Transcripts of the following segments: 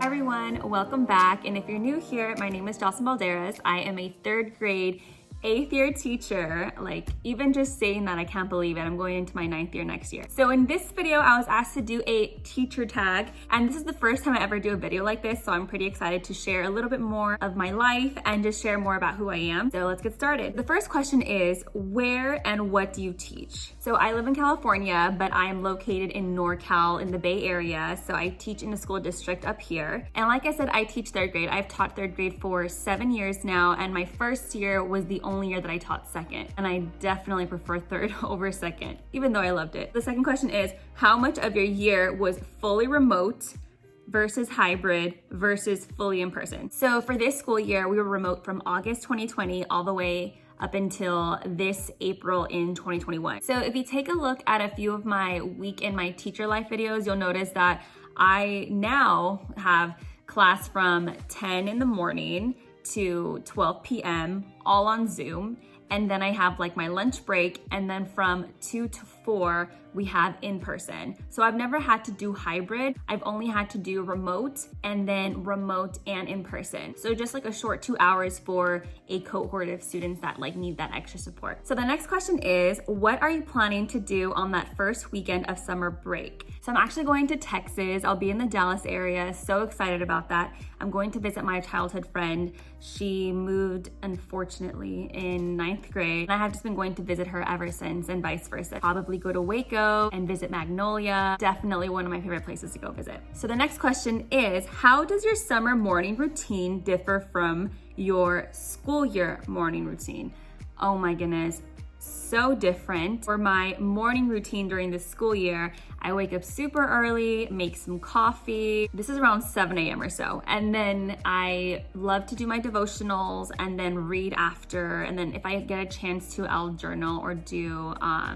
everyone, welcome back. And if you're new here, my name is Jocelyn. I am a third grade 8th year teacher. Like, even just saying that, I can't believe it. I'm going into my 9th year next year. So in this video, I was asked to do a teacher tag, and this is the first time I ever do a video like this, so I'm pretty excited to share a little bit more of my life and just share more about who I am. So let's get started. The first question is, where and what do you teach? So I live in California, but I am located in NorCal in the Bay Area. So I teach in a school district up here. And like I said, I teach third grade. I've taught third grade for 7 years now, and my first year was the only year that I taught second. And I definitely prefer third over second, even though I loved it. The second question is, how much of your year was fully remote versus hybrid versus fully in person? So for this school year, we were remote from August 2020 all the way up until this April in 2021. So if you take a look at a few of my week in my teacher life videos, you'll notice that I now have class from 10 in the morning to 12 p.m. all on Zoom. And then I have like my lunch break, and then from 2 to 4, we have in person. So I've never had to do hybrid. I've only had to do remote and then remote and in person. So just like a short 2 hours for a cohort of students that like need that extra support. So the next question is, what are you planning to do on that first weekend of summer break? So I'm actually going to Texas. I'll be in the Dallas area. So excited about that. I'm going to visit my childhood friend. She moved, unfortunately, in 9th grade. And I have just been going to visit her ever since, and vice versa. Probably go to Waco and visit Magnolia. Definitely one of my favorite places to go visit. So the next question is, how does your summer morning routine differ from your school year morning routine? Oh my goodness, so different. For my morning routine during the school year, I wake up super early, make some coffee. This is around 7 a.m. or so. And then I love to do my devotionals and then read after. And then if I get a chance to, I'll journal or do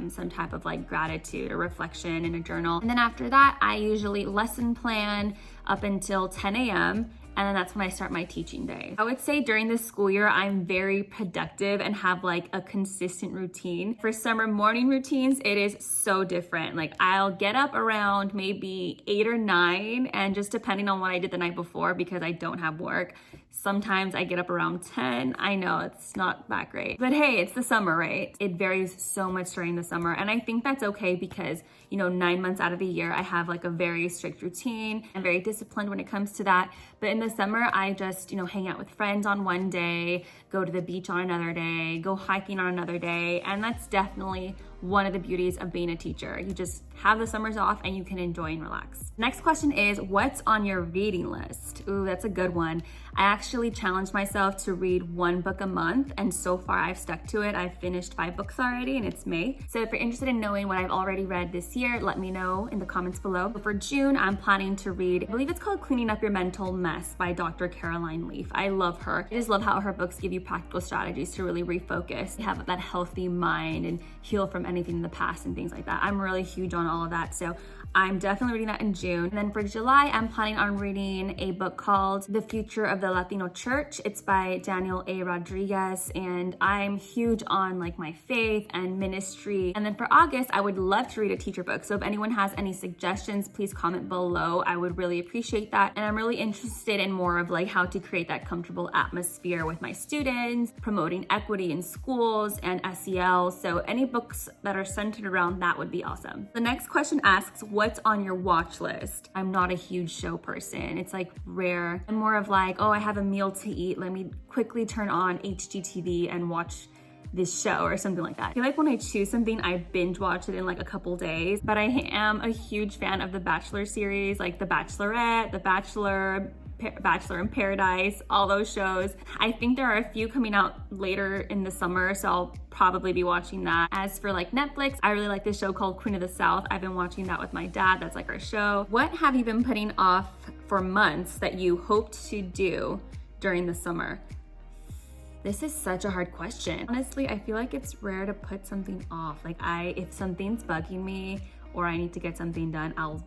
some type of like gratitude or reflection in a journal. And then after that, I usually lesson plan up until 10 a.m. And then that's when I start my teaching day. I would say during the school year, I'm very productive and have like a consistent routine. For summer morning routines, it is so different. Like, I'll get up around maybe 8 or 9, and just depending on what I did the night before, because I don't have work. Sometimes I get up around 10. I know it's not that great, but hey, it's the summer, right? It varies so much during the summer. And I think that's okay because, 9 months out of the year, I have like a very strict routine. I'm very disciplined when it comes to that. But in the summer, I just, hang out with friends on one day, go to the beach on another day, go hiking on another day. And that's definitely one of the beauties of being a teacher. You just have the summers off and you can enjoy and relax. Next question is, what's on your reading list? Ooh, that's a good one. I actually challenged myself to read 1 book a month, and so far I've stuck to it. I've finished 5 books already, and it's May. So if you're interested in knowing what I've already read this year, let me know in the comments below. For June, I'm planning to read, I believe it's called Cleaning Up Your Mental Mess by Dr. Caroline Leaf. I love her. I just love how her books give you practical strategies to really refocus, have that healthy mind, and heal from anything in the past and things like that. I'm really huge on all of that. So I'm definitely reading that in June. And then for July, I'm planning on reading a book called The Future of the Latino Church. It's by Daniel A. Rodriguez, and I'm huge on like my faith and ministry. And then for August, I would love to read a teacher book. So if anyone has any suggestions, please comment below. I would really appreciate that. And I'm really interested in more of like how to create that comfortable atmosphere with my students, promoting equity in schools and SEL. So any books that are centered around that would be awesome. The next question asks, what's on your watch list? I'm not a huge show person. It's like rare. I'm more of like, oh, I have a meal to eat. Let me quickly turn on HGTV and watch this show or something like that. I feel like when I choose something, I binge watch it in like a couple days. But I am a huge fan of the Bachelor series, like The Bachelorette, The Bachelor, Bachelor in Paradise, all those shows. I think there are a few coming out later in the summer, so I'll probably be watching that. As for like Netflix, I really like this show called Queen of the South. I've been watching that with my dad. That's like our show. What have you been putting off for months that you hoped to do during the summer? This is such a hard question. Honestly, I feel like it's rare to put something off. Like if something's bugging me or I need to get something done, I'll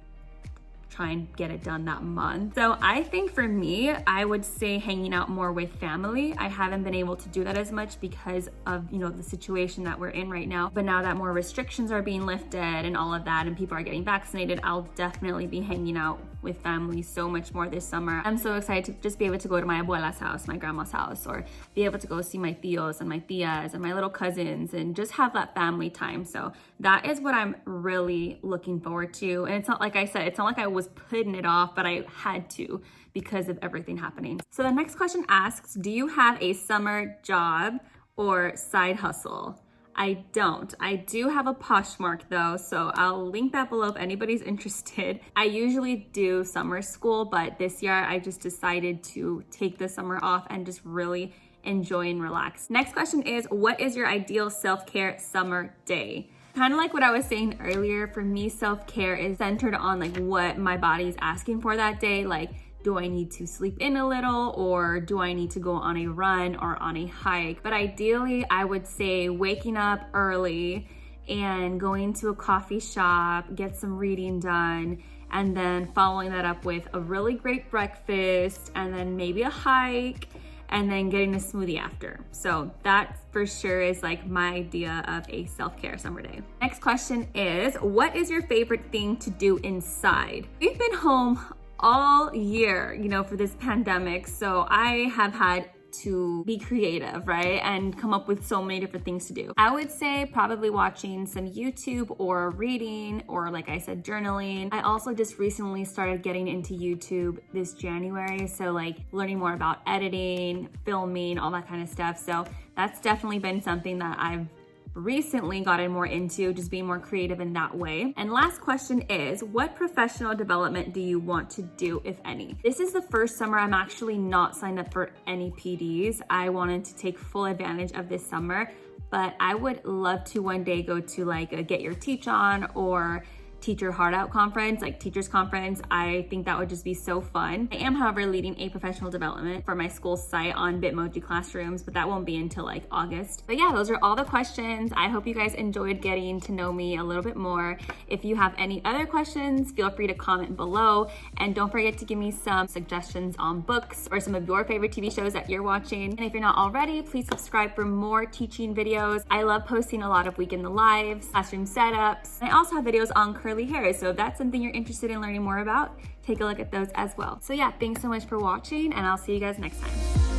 try and get it done that month. So I think for me, I would say hanging out more with family. I haven't been able to do that as much because of, the situation that we're in right now. But now that more restrictions are being lifted and all of that, and people are getting vaccinated, I'll definitely be hanging out with family so much more this summer. I'm so excited to just be able to go to my abuela's house, my grandma's house, or be able to go see my tios and my tias and my little cousins and just have that family time. So that is what I'm really looking forward to. And it's not like I said, it's not like I was putting it off, but I had to because of everything happening. So the next question asks, do you have a summer job or side hustle? I don't. I do have a Poshmark though, so I'll link that below if anybody's interested. I usually do summer school, but this year I just decided to take the summer off and just really enjoy and relax. Next question is, what is your ideal self-care summer day? Kind of like what I was saying earlier, for me, self-care is centered on like what my body is asking for that day. Like, do I need to sleep in a little, or do I need to go on a run or on a hike? But ideally, I would say waking up early and going to a coffee shop, get some reading done, and then following that up with a really great breakfast, and then maybe a hike, and then getting a smoothie after. So that for sure is like my idea of a self-care summer day. Next question is, what is your favorite thing to do inside? We've been home all year, for this pandemic. So I have had to be creative, right? And come up with so many different things to do. I would say probably watching some YouTube or reading, or like I said, journaling. I also just recently started getting into YouTube this January. So like learning more about editing, filming, all that kind of stuff. So that's definitely been something that I've recently gotten more into, just being more creative in that way. And last question is, what professional development do you want to do, if any? This is the first summer I'm actually not signed up for any PDs. I wanted to take full advantage of this summer, but I would love to one day go to like a Get Your Teach On or Teacher Heart Out conference, like teachers conference. I think that would just be so fun. I am, however, leading a professional development for my school site on Bitmoji Classrooms, but that won't be until like August. But yeah, those are all the questions. I hope you guys enjoyed getting to know me a little bit more. If you have any other questions, feel free to comment below, and don't forget to give me some suggestions on books or some of your favorite TV shows that you're watching. And if you're not already, please subscribe for more teaching videos. I love posting a lot of week in the lives, classroom setups. And I also have videos on curly hair, so if that's something you're interested in learning more about, take a look at those as well. So yeah, thanks so much for watching, and I'll see you guys next time.